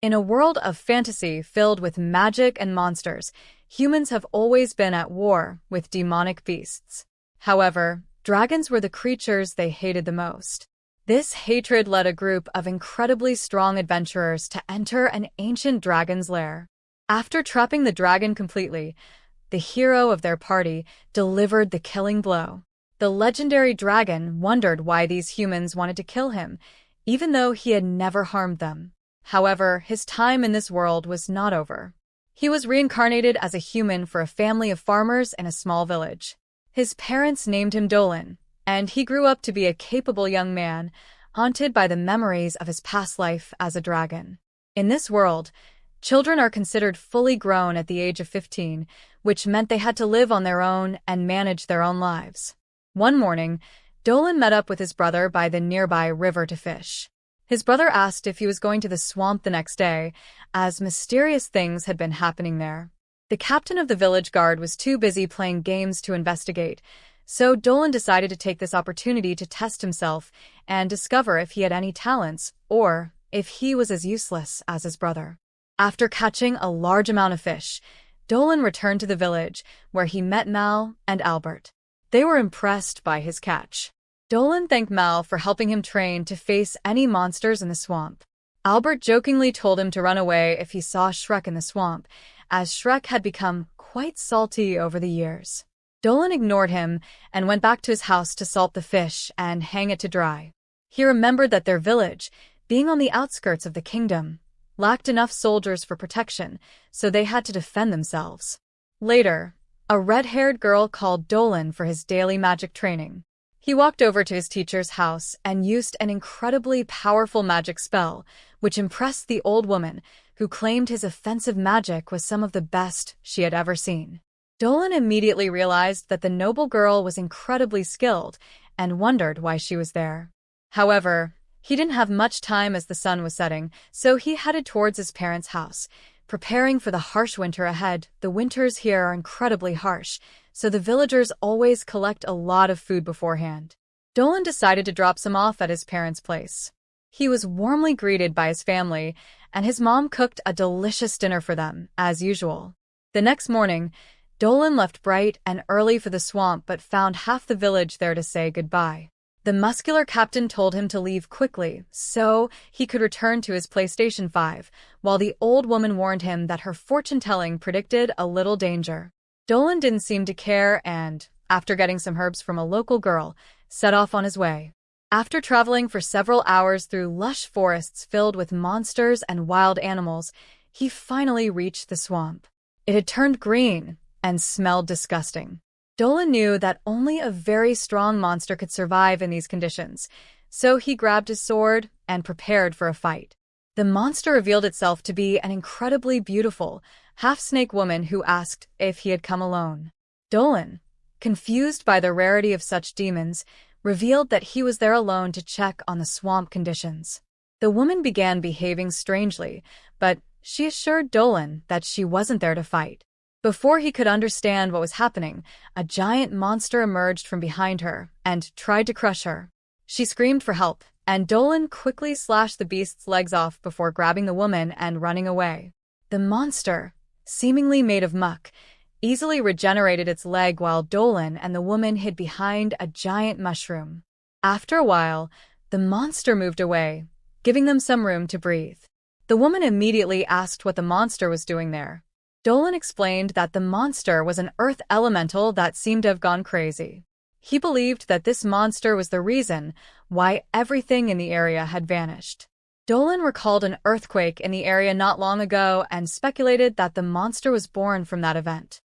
In a world of fantasy filled with magic and monsters, humans have always been at war with demonic beasts. However, dragons were the creatures they hated the most. This hatred led a group of incredibly strong adventurers to enter an ancient dragon's lair. After trapping the dragon completely, the hero of their party delivered the killing blow. The legendary dragon wondered why these humans wanted to kill him, even though he had never harmed them. However, his time in this world was not over. He was reincarnated as a human for a family of farmers in a small village. His parents named him Dolan, and he grew up to be a capable young man, haunted by the memories of his past life as a dragon. In this world, children are considered fully grown at the age of 15, which meant they had to live on their own and manage their own lives. One morning, Dolan met up with his brother by the nearby river to fish. His brother asked if he was going to the swamp the next day, as mysterious things had been happening there. The captain of the village guard was too busy playing games to investigate, so Dolan decided to take this opportunity to test himself and discover if he had any talents or if he was as useless as his brother. After catching a large amount of fish, Dolan returned to the village, where he met Mal and Albert. They were impressed by his catch. Dolan thanked Mal for helping him train to face any monsters in the swamp. Albert jokingly told him to run away if he saw Shrek in the swamp, as Shrek had become quite salty over the years. Dolan ignored him and went back to his house to salt the fish and hang it to dry. He remembered that their village, being on the outskirts of the kingdom, lacked enough soldiers for protection, so they had to defend themselves. Later, a red-haired girl called Dolan for his daily magic training. He walked over to his teacher's house and used an incredibly powerful magic spell, which impressed the old woman, who claimed his offensive magic was some of the best she had ever seen. Dolan immediately realized that the noble girl was incredibly skilled and wondered why she was there. However, he didn't have much time as the sun was setting, so he headed towards his parents' house, preparing for the harsh winter ahead. The winters here are incredibly harsh, so the villagers always collect a lot of food beforehand. Dolan decided to drop some off at his parents' place. He was warmly greeted by his family, and his mom cooked a delicious dinner for them, as usual. The next morning, Dolan left bright and early for the swamp but found half the village there to say goodbye. The muscular captain told him to leave quickly so he could return to his PlayStation 5, while the old woman warned him that her fortune-telling predicted a little danger. Dolan didn't seem to care and, after getting some herbs from a local girl, set off on his way. After traveling for several hours through lush forests filled with monsters and wild animals, he finally reached the swamp. It had turned green and smelled disgusting. Dolan knew that only a very strong monster could survive in these conditions, so he grabbed his sword and prepared for a fight. The monster revealed itself to be an incredibly beautiful, half-snake woman who asked if he had come alone. Dolan, confused by the rarity of such demons, revealed that he was there alone to check on the swamp conditions. The woman began behaving strangely, but she assured Dolan that she wasn't there to fight. Before he could understand what was happening, a giant monster emerged from behind her and tried to crush her. She screamed for help, and Dolan quickly slashed the beast's legs off before grabbing the woman and running away. The monster, seemingly made of muck, easily regenerated its leg while Dolan and the woman hid behind a giant mushroom. After a while, the monster moved away, giving them some room to breathe. The woman immediately asked what the monster was doing there. Dolan explained that the monster was an earth elemental that seemed to have gone crazy. He believed that this monster was the reason why everything in the area had vanished. Dolan recalled an earthquake in the area not long ago and speculated that the monster was born from that event.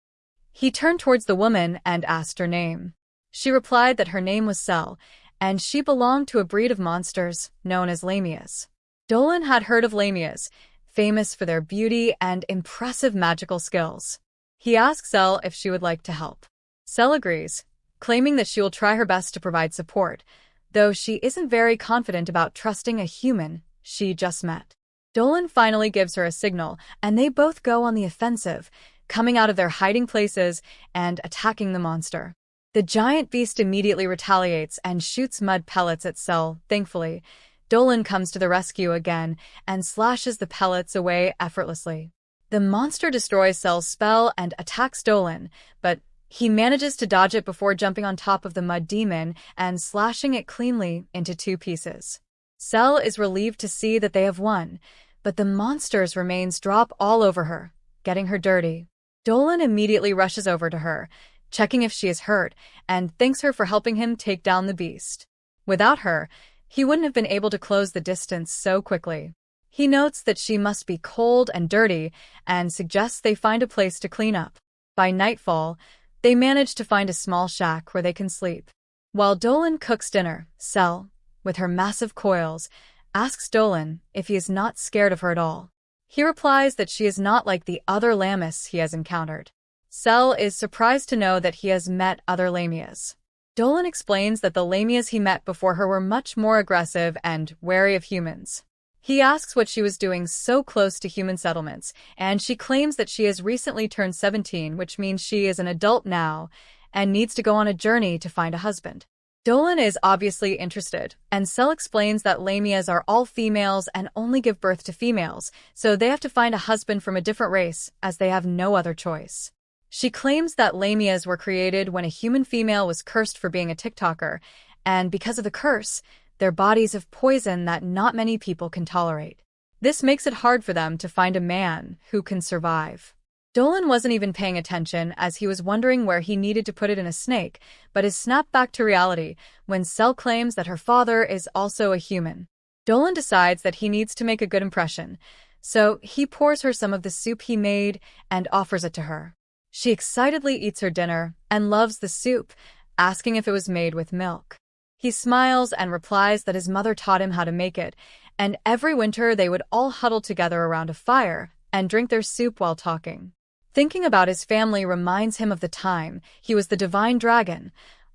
He turned towards the woman and asked her name. She replied that her name was Cell, and she belonged to a breed of monsters known as lamias. Dolan had heard of lamias, famous for their beauty and impressive magical skills. He asks Cell if she would like to help. Cell agrees, claiming that she will try her best to provide support, though she isn't very confident about trusting a human she just met. Dolan finally gives her a signal, and they both go on the offensive, coming out of their hiding places and attacking the monster. The giant beast immediately retaliates and shoots mud pellets at Cell. Thankfully, Dolan comes to the rescue again and slashes the pellets away effortlessly. The monster destroys Cell's spell and attacks Dolan, but he manages to dodge it before jumping on top of the mud demon and slashing it cleanly into 2 pieces. Cell is relieved to see that they have won, but the monster's remains drop all over her, getting her dirty. Dolan immediately rushes over to her, checking if she is hurt, and thanks her for helping him take down the beast. Without her, he wouldn't have been able to close the distance so quickly. He notes that she must be cold and dirty and suggests they find a place to clean up. By nightfall, they manage to find a small shack where they can sleep. While Dolan cooks dinner, Cell, with her massive coils, asks Dolan if he is not scared of her at all. He replies that she is not like the other Lammas he has encountered. Cell is surprised to know that he has met other Lamias. Dolan explains that the Lamias he met before her were much more aggressive and wary of humans. He asks what she was doing so close to human settlements, and she claims that she has recently turned 17, which means she is an adult now and needs to go on a journey to find a husband. Dolan is obviously interested, and Cell explains that Lamias are all females and only give birth to females, so they have to find a husband from a different race as they have no other choice. She claims that Lamias were created when a human female was cursed for being a TikToker, and because of the curse, their bodies have poison that not many people can tolerate. This makes it hard for them to find a man who can survive. Dolan wasn't even paying attention as he was wondering where he needed to put it in a snake, but is snapped back to reality when Cell claims that her father is also a human. Dolan decides that he needs to make a good impression, so he pours her some of the soup he made and offers it to her. She excitedly eats her dinner and loves the soup, asking if it was made with milk. He smiles and replies that his mother taught him how to make it, and every winter they would all huddle together around a fire and drink their soup while talking. Thinking about his family reminds him of the time he was the divine dragon,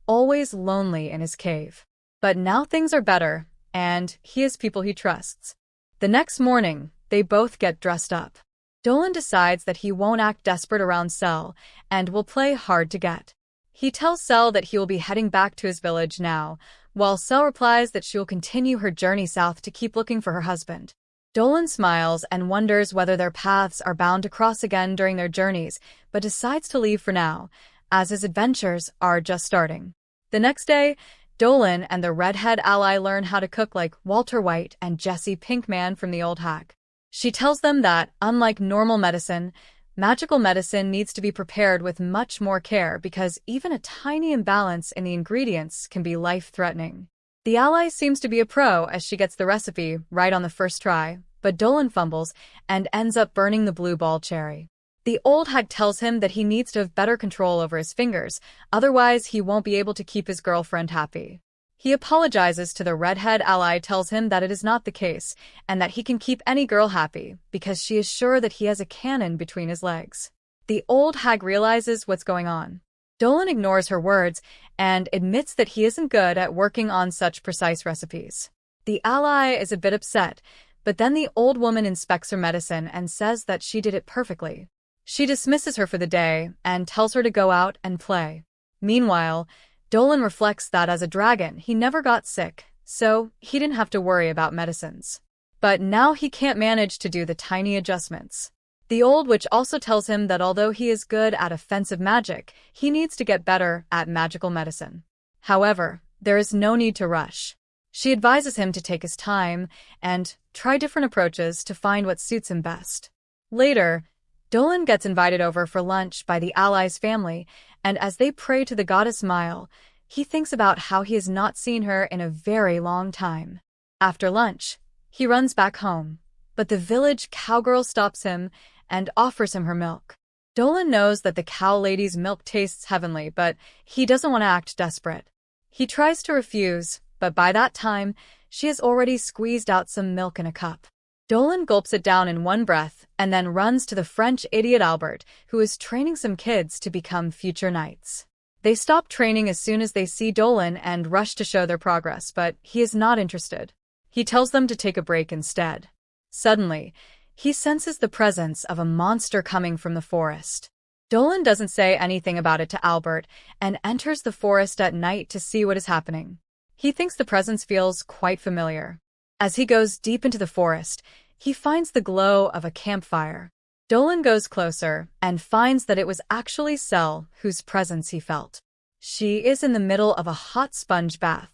always lonely in his cave. But now things are better, and he has people he trusts. The next morning, they both get dressed up. Dolan decides that he won't act desperate around Cell and will play hard to get. He tells Cell that he will be heading back to his village now, while Cell replies that she will continue her journey south to keep looking for her husband. Dolan smiles and wonders whether their paths are bound to cross again during their journeys, but decides to leave for now, as his adventures are just starting. The next day, Dolan and the redhead ally learn how to cook like Walter White and Jesse Pinkman from the old hag. She tells them that, unlike normal medicine, magical medicine needs to be prepared with much more care because even a tiny imbalance in the ingredients can be life-threatening. The ally seems to be a pro as she gets the recipe right on the first try, but Dolan fumbles and ends up burning the blue ball cherry. The old hag tells him that he needs to have better control over his fingers, otherwise he won't be able to keep his girlfriend happy. He apologizes to the redhead ally, tells him that it is not the case, and that he can keep any girl happy because she is sure that he has a cannon between his legs. The old hag realizes what's going on. Dolan ignores her words and admits that he isn't good at working on such precise recipes. The ally is a bit upset, but then the old woman inspects her medicine and says that she did it perfectly. She dismisses her for the day and tells her to go out and play. Meanwhile, Dolan reflects that as a dragon he never got sick, so he didn't have to worry about medicines. But now he can't manage to do the tiny adjustments. The old witch also tells him that although he is good at offensive magic, he needs to get better at magical medicine. However, there is no need to rush. She advises him to take his time and try different approaches to find what suits him best. Later, Dolan gets invited over for lunch by the allies' family, and as they pray to the goddess Mile, he thinks about how he has not seen her in a very long time. After lunch, he runs back home, but the village cowgirl stops him and offers him her milk. Dolan knows that the cow lady's milk tastes heavenly, but he doesn't want to act desperate. He tries to refuse, but by that time, she has already squeezed out some milk in a cup. Dolan gulps it down in one breath and then runs to the French idiot Albert, who is training some kids to become future knights. They stop training as soon as they see Dolan and rush to show their progress, but he is not interested. He tells them to take a break instead. Suddenly, he senses the presence of a monster coming from the forest. Dolan doesn't say anything about it to Albert and enters the forest at night to see what is happening. He thinks the presence feels quite familiar. As he goes deep into the forest, he finds the glow of a campfire. Dolan goes closer and finds that it was actually Cell whose presence he felt. She is in the middle of a hot sponge bath.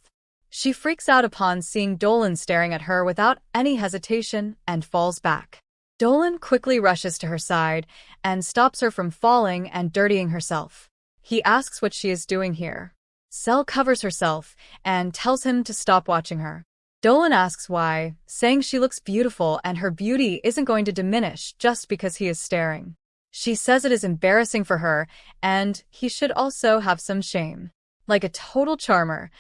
She freaks out upon seeing Dolan staring at her without any hesitation and falls back. Dolan quickly rushes to her side and stops her from falling and dirtying herself. He asks what she is doing here. Cell covers herself and tells him to stop watching her. Dolan asks why, saying she looks beautiful and her beauty isn't going to diminish just because he is staring. She says it is embarrassing for her and he should also have some shame. Like a total charmer,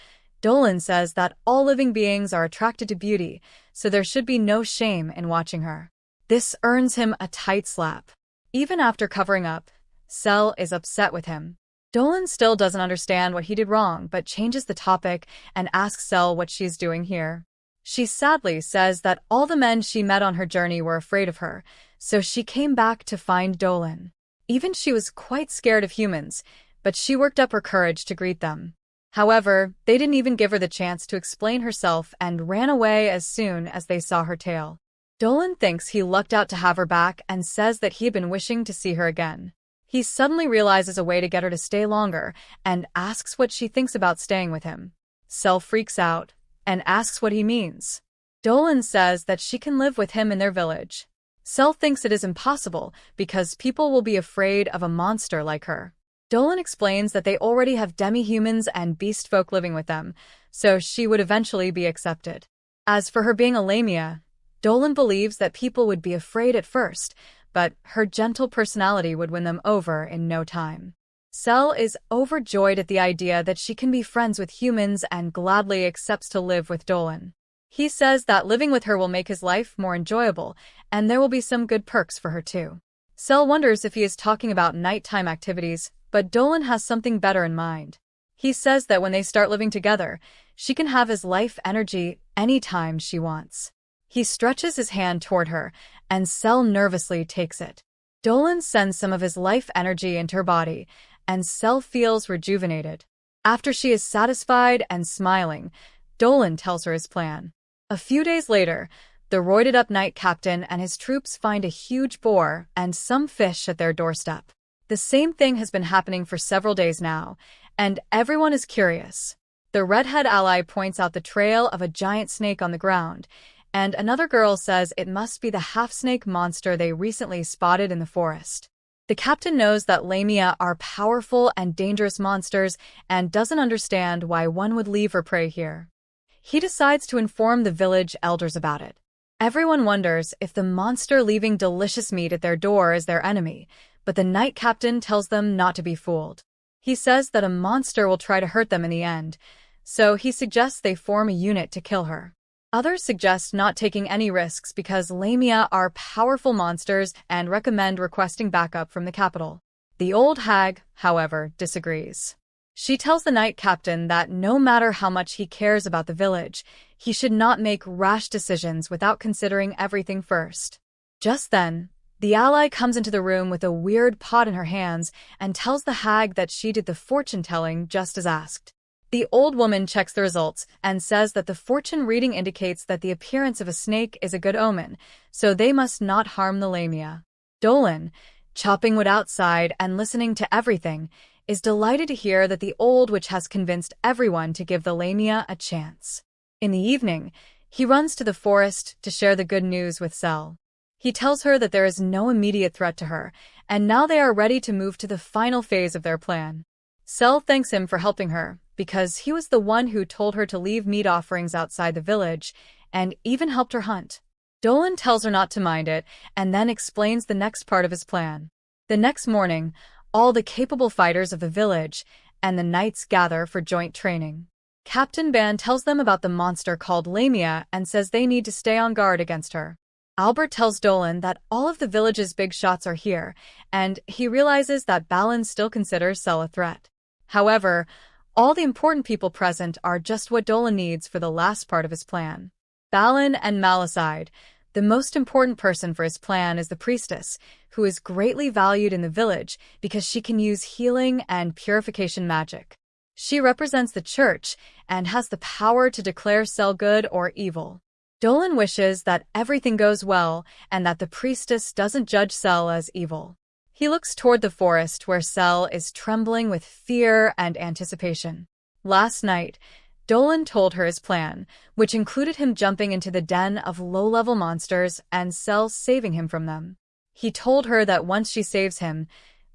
Dolan says that all living beings are attracted to beauty, so there should be no shame in watching her. This earns him a tight slap. Even after covering up, Cell is upset with him. Dolan still doesn't understand what he did wrong but changes the topic and asks Cell what she's doing here. She sadly says that all the men she met on her journey were afraid of her, so she came back to find Dolan. Even she was quite scared of humans, but she worked up her courage to greet them. However, they didn't even give her the chance to explain herself and ran away as soon as they saw her tail. Dolan thinks he lucked out to have her back and says that he had been wishing to see her again. He suddenly realizes a way to get her to stay longer and asks what she thinks about staying with him. Cell freaks out and asks what he means. Dolan says that she can live with him in their village. Cell thinks it is impossible because people will be afraid of a monster like her. Dolan explains that they already have demi-humans and beast folk living with them, so she would eventually be accepted. As for her being a lamia, Dolan believes that people would be afraid at first, but her gentle personality would win them over in no time. Cell is overjoyed at the idea that she can be friends with humans and gladly accepts to live with Dolan. He says that living with her will make his life more enjoyable, and there will be some good perks for her too. Cell wonders if he is talking about nighttime activities, but Dolan has something better in mind. He says that when they start living together, she can have his life energy anytime she wants. He stretches his hand toward her, and Cell nervously takes it. Dolan sends some of his life energy into her body, and Cell feels rejuvenated. After she is satisfied and smiling, Dolan tells her his plan. A few days later, the roided-up knight captain and his troops find a huge boar and some fish at their doorstep. The same thing has been happening for several days now, and everyone is curious. The redhead ally points out the trail of a giant snake on the ground, and another girl says it must be the half-snake monster they recently spotted in the forest. The captain knows that lamia are powerful and dangerous monsters and doesn't understand why one would leave her prey here. He decides to inform the village elders about it. Everyone wonders if the monster leaving delicious meat at their door is their enemy, but the knight captain tells them not to be fooled. He says that a monster will try to hurt them in the end, so he suggests they form a unit to kill her. Others suggest not taking any risks because lamia are powerful monsters and recommend requesting backup from the capital. The old hag, however, disagrees. She tells the knight captain that no matter how much he cares about the village, he should not make rash decisions without considering everything first. Just then, the ally comes into the room with a weird pot in her hands and tells the hag that she did the fortune-telling just as asked. The old woman checks the results and says that the fortune reading indicates that the appearance of a snake is a good omen, so they must not harm the lamia. Dolan, chopping wood outside and listening to everything, is delighted to hear that the old witch has convinced everyone to give the lamia a chance. In the evening, he runs to the forest to share the good news with Cell. He tells her that there is no immediate threat to her, and now they are ready to move to the final phase of their plan. Cell thanks him for helping her, because he was the one who told her to leave meat offerings outside the village, and even helped her hunt. Dolan tells her not to mind it, and then explains the next part of his plan. The next morning, all the capable fighters of the village and the knights gather for joint training. Captain Ban tells them about the monster called Lamia and says they need to stay on guard against her. Albert tells Dolan that all of the village's big shots are here, and he realizes that Balin still considers Cell a threat. However, all the important people present are just what Dolan needs for the last part of his plan. Balin and Malicide. The most important person for his plan is the priestess, who is greatly valued in the village because she can use healing and purification magic. She represents the church and has the power to declare Cell good or evil. Dolan wishes that everything goes well and that the priestess doesn't judge Cell as evil. He looks toward the forest where Cell is trembling with fear and anticipation. Last night, Dolan told her his plan, which included him jumping into the den of low-level monsters and Cell saving him from them. He told her that once she saves him,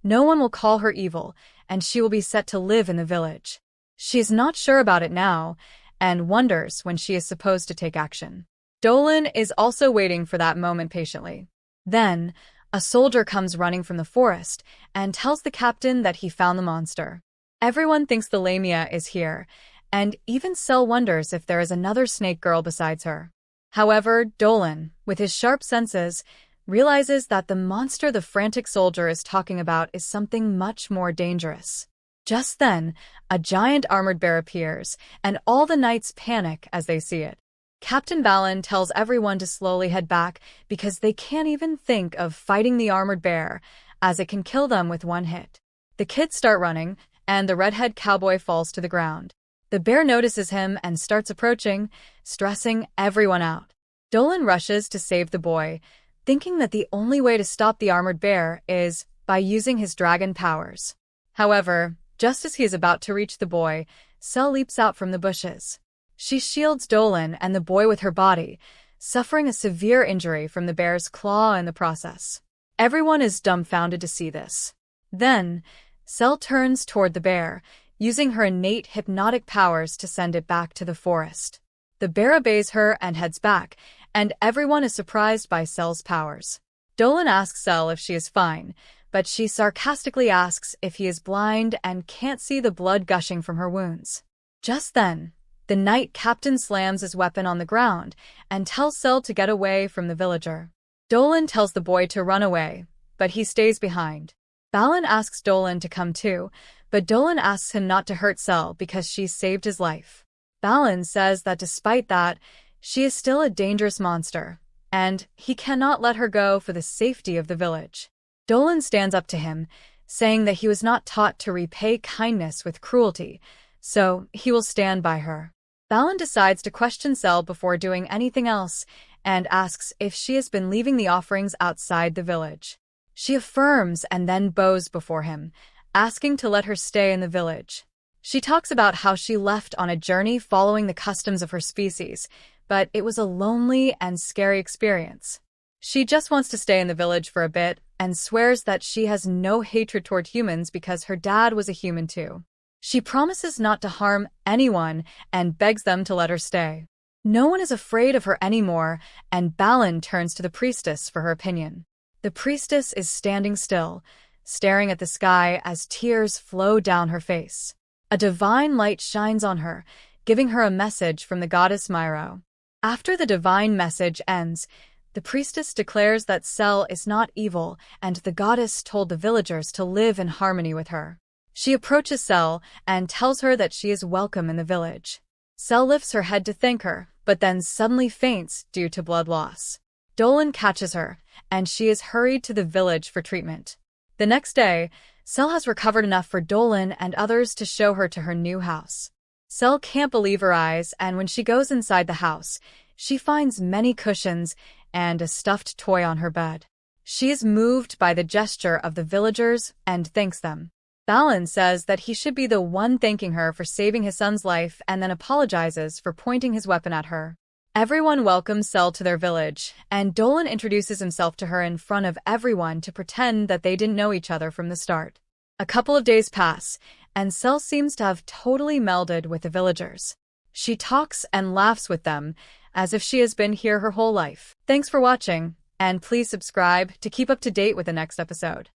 no one will call her evil, and she will be set to live in the village. She is not sure about it now, and wonders when she is supposed to take action. Dolan is also waiting for that moment patiently. Then, a soldier comes running from the forest and tells the captain that he found the monster. Everyone thinks the Lamia is here, and even Cell wonders if there is another snake girl besides her. However, Dolan, with his sharp senses, realizes that the monster the frantic soldier is talking about is something much more dangerous. Just then, a giant armored bear appears, and all the knights panic as they see it. Captain Balin tells everyone to slowly head back because they can't even think of fighting the armored bear, as it can kill them with one hit. The kids start running, and the redhead cowboy falls to the ground. The bear notices him and starts approaching, stressing everyone out. Dolan rushes to save the boy, thinking that the only way to stop the armored bear is by using his dragon powers. However, just as he is about to reach the boy, Cell leaps out from the bushes. She shields Dolan and the boy with her body, suffering a severe injury from the bear's claw in the process. Everyone is dumbfounded to see this. Then, Cell turns toward the bear, using her innate hypnotic powers to send it back to the forest. The bear obeys her and heads back, and everyone is surprised by Cell's powers. Dolan asks Cell if she is fine, but she sarcastically asks if he is blind and can't see the blood gushing from her wounds. Just then, the knight captain slams his weapon on the ground and tells Cell to get away from the villager. Dolan tells the boy to run away, but he stays behind. Balin asks Dolan to come too, but Dolan asks him not to hurt Cell because she saved his life. Balin says that despite that, she is still a dangerous monster, and he cannot let her go for the safety of the village. Dolan stands up to him, saying that he was not taught to repay kindness with cruelty, so he will stand by her. Balin decides to question Cell before doing anything else and asks if she has been leaving the offerings outside the village. She affirms and then bows before him, asking to let her stay in the village. She talks about how she left on a journey following the customs of her species, but it was a lonely and scary experience. She just wants to stay in the village for a bit and swears that she has no hatred toward humans because her dad was a human too. She promises not to harm anyone and begs them to let her stay. No one is afraid of her anymore, and Balin turns to the priestess for her opinion. The priestess is standing still, staring at the sky as tears flow down her face. A divine light shines on her, giving her a message from the goddess Myro. After the divine message ends, the priestess declares that Cell is not evil, and the goddess told the villagers to live in harmony with her. She approaches Cell and tells her that she is welcome in the village. Cell lifts her head to thank her, but then suddenly faints due to blood loss. Dolan catches her, and she is hurried to the village for treatment. The next day, Cell has recovered enough for Dolan and others to show her to her new house. Cell can't believe her eyes, and when she goes inside the house, she finds many cushions and a stuffed toy on her bed. She is moved by the gesture of the villagers and thanks them. Balin says that he should be the one thanking her for saving his son's life and then apologizes for pointing his weapon at her. Everyone welcomes Cell to their village, and Dolan introduces himself to her in front of everyone to pretend that they didn't know each other from the start. A couple of days pass, and Cell seems to have totally melded with the villagers. She talks and laughs with them, as if she has been here her whole life. Thanks for watching, and please subscribe to keep up to date with the next episode.